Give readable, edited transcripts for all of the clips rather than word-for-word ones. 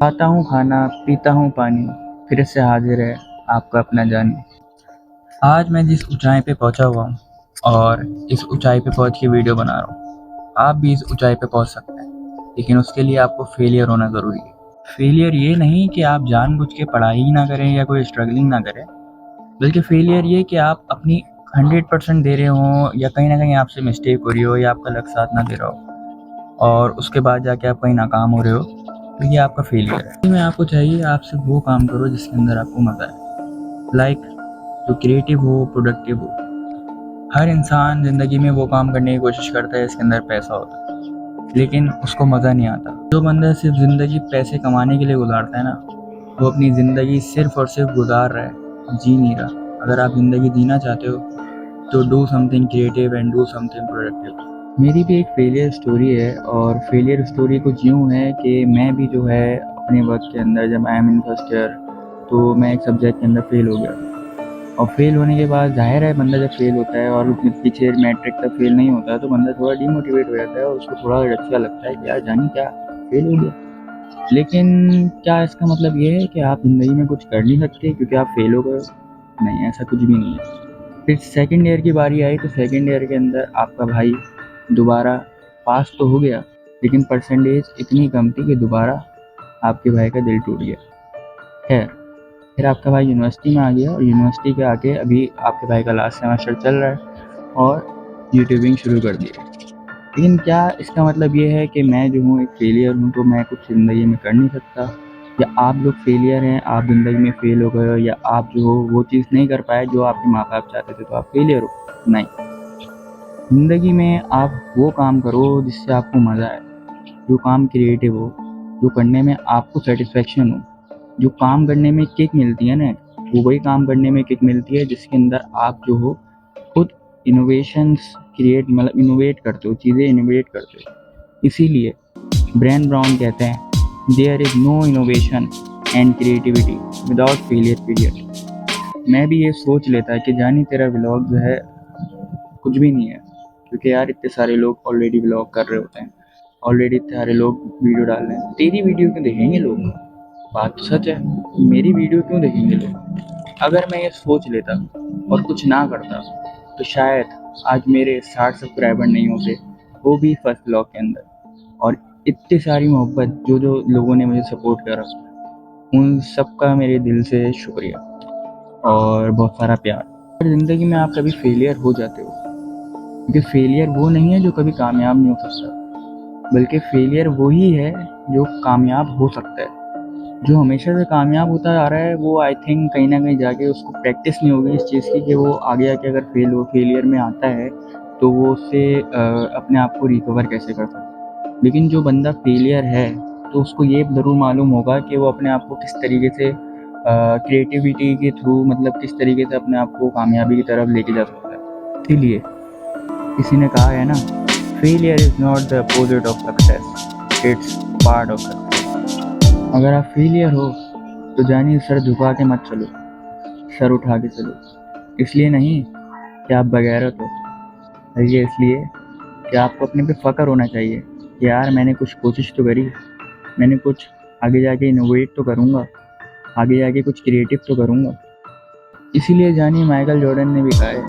खाता हूँ खाना, पीता हूँ पानी, फिर से हाजिर है आपका अपना जानी। आज मैं जिस ऊंचाई पे पहुंचा हुआ हूँ और इस ऊंचाई पे पहुंच के वीडियो बना रहा हूँ, आप भी इस ऊंचाई पे पहुंच सकते हैं, लेकिन उसके लिए आपको फेलियर होना ज़रूरी है। फेलियर ये नहीं कि आप जानबूझ के पढ़ाई ही ना करें या कोई स्ट्रगलिंग ना करें, बल्कि फेलियर ये कि आप अपनी 100% दे रहे हो या कहीं ना कहीं आपसे मिस्टेक हो रही हो या आपका लक साथ ना दे रहा हो और उसके बाद जाके आप कहीं नाकाम हो रहे हो, तो ये आपका फेलियर है। मैं आपको चाहिए आप सिर्फ वो काम करो जिसके अंदर आपको मज़ा है, लाइक जो क्रिएटिव हो, प्रोडक्टिव हो। हर इंसान ज़िंदगी में वो काम करने की कोशिश करता है जिसके अंदर पैसा होता है, लेकिन उसको मज़ा नहीं आता। जो बंदा सिर्फ ज़िंदगी पैसे कमाने के लिए गुजारता है ना, वो अपनी ज़िंदगी सिर्फ और सिर्फ गुजार रहा है, जी नहीं रहा। अगर आप ज़िंदगी जीना चाहते हो तो do something creative and do something productive. मेरी भी एक फेलियर स्टोरी है और फेलियर स्टोरी कुछ यूँ है कि मैं भी जो है अपने वक्त के अंदर जब I am in first year, तो मैं एक सब्जेक्ट के अंदर फेल हो गया। और फेल होने के बाद जाहिर है बंदा जब फेल होता है और उसमें पीछे मैट्रिक तक फेल नहीं होता है तो बंदा थोड़ा डीमोटिवेट हो जाता है और उसको थोड़ा अच्छा लगता है कि यार जानी क्या फेल हो गया। लेकिन क्या इसका मतलब ये है कि आप ज़िंदगी में कुछ कर नहीं सकते क्योंकि आप फेल हो गए? नहीं, ऐसा कुछ भी नहीं है। फिर सेकंड ईयर की बारी आई तो सेकंड ईयर के अंदर आपका भाई दोबारा पास तो हो गया, लेकिन परसेंटेज इतनी कम थी कि दोबारा आपके भाई का दिल टूट गया। खैर, फिर आपका भाई यूनिवर्सिटी में आ गया और यूनिवर्सिटी के आके अभी आपके भाई का लास्ट सेमेस्टर चल रहा है और यूट्यूबिंग शुरू कर दी है। लेकिन क्या इसका मतलब ये है कि मैं जो हूँ एक फेलियर हूँ तो मैं कुछ ज़िंदगी में कर नहीं सकता? या आप लोग फेलियर हैं, आप ज़िंदगी में फेल हो गए हो या आप जो हो वो चीज़ नहीं कर पाए जो आपके माँ बाप चाहते थे तो आप फेलियर हो? नहीं, ज़िंदगी में आप वो काम करो जिससे आपको मज़ा आए, जो काम क्रिएटिव हो, जो करने में आपको सेटिस्फेक्शन हो, जो काम करने में किक मिलती है ना, वो वही काम करने में किक मिलती है जिसके अंदर आप जो हो खुद इनोवेशंस क्रिएट मतलब इनोवेट करते हो, चीज़ें इनोवेट करते हो। इसीलिए ब्रेन ब्राउन कहते हैं there is no innovation and creativity without failure period. मैं भी ये सोच लेता कि जानी तेरा व्लॉग जो है कुछ भी नहीं है, क्योंकि यार इतने सारे लोग ऑलरेडी व्लॉग कर रहे होते हैं, ऑलरेडी इतने सारे लोग वीडियो डाल रहे हैं, तेरी वीडियो क्यों देखेंगे लोग? बात तो सच है, मेरी वीडियो क्यों देखेंगे लोग? अगर मैं ये सोच लेता और कुछ ना करता तो शायद आज मेरे 60 सब्सक्राइबर नहीं होते, वो भी फर्स्ट व्लॉग के अंदर। और इतनी सारी मोहब्बत जो जो लोगों ने मुझे सपोर्ट करा, उन सबका मेरे दिल से शुक्रिया और बहुत सारा प्यार। ज़िंदगी में आप कभी फेलियर हो जाते हो, क्योंकि फेलियर वो नहीं है जो कभी कामयाब नहीं हो सकता, बल्कि फेलियर वही है जो कामयाब हो सकता है। जो हमेशा से कामयाब होता आ रहा है वो आई थिंक कहीं ना कहीं जाके उसको प्रैक्टिस नहीं होगी इस चीज़ की कि वो आगे आके अगर फेलियर में आता है तो वो उससे अपने आप को रिकवर कैसे कर सकता है। लेकिन जो बंदा फेलियर है तो उसको ये ज़रूर मालूम होगा कि वो अपने आप को किस तरीके से क्रिएटिविटी के थ्रू मतलब किस तरीके से अपने आप को कामयाबी की तरफ लेके जा सकता है। इसीलिए किसी ने कहा है ना, failure is not the opposite of success, it's part of success. अगर आप फेलियर हो तो जानिए सर झुका के मत चलो, सर उठा के चलो। इसलिए नहीं कि आप बगैरत हो, बल्कि इसलिए कि आपको अपने पे फ़ख्र होना चाहिए कि यार मैंने कुछ कोशिश तो करी, मैंने कुछ आगे जाके इनोवेट तो करूँगा, आगे जाके कुछ क्रिएटिव तो करूँगा। इसीलिए जानिए माइकल जॉर्डन ने भी कहा है,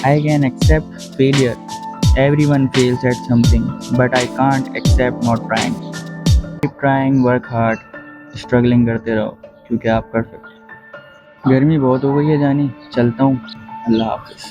I can accept failure, everyone fails at something, but I can't accept not trying. Keep trying, work hard, struggling करते रहो क्योंकि आप कर सकते हो। गर्मी बहुत हो गई है जानी, चलता हूँ, अल्लाह हाफ़िज़।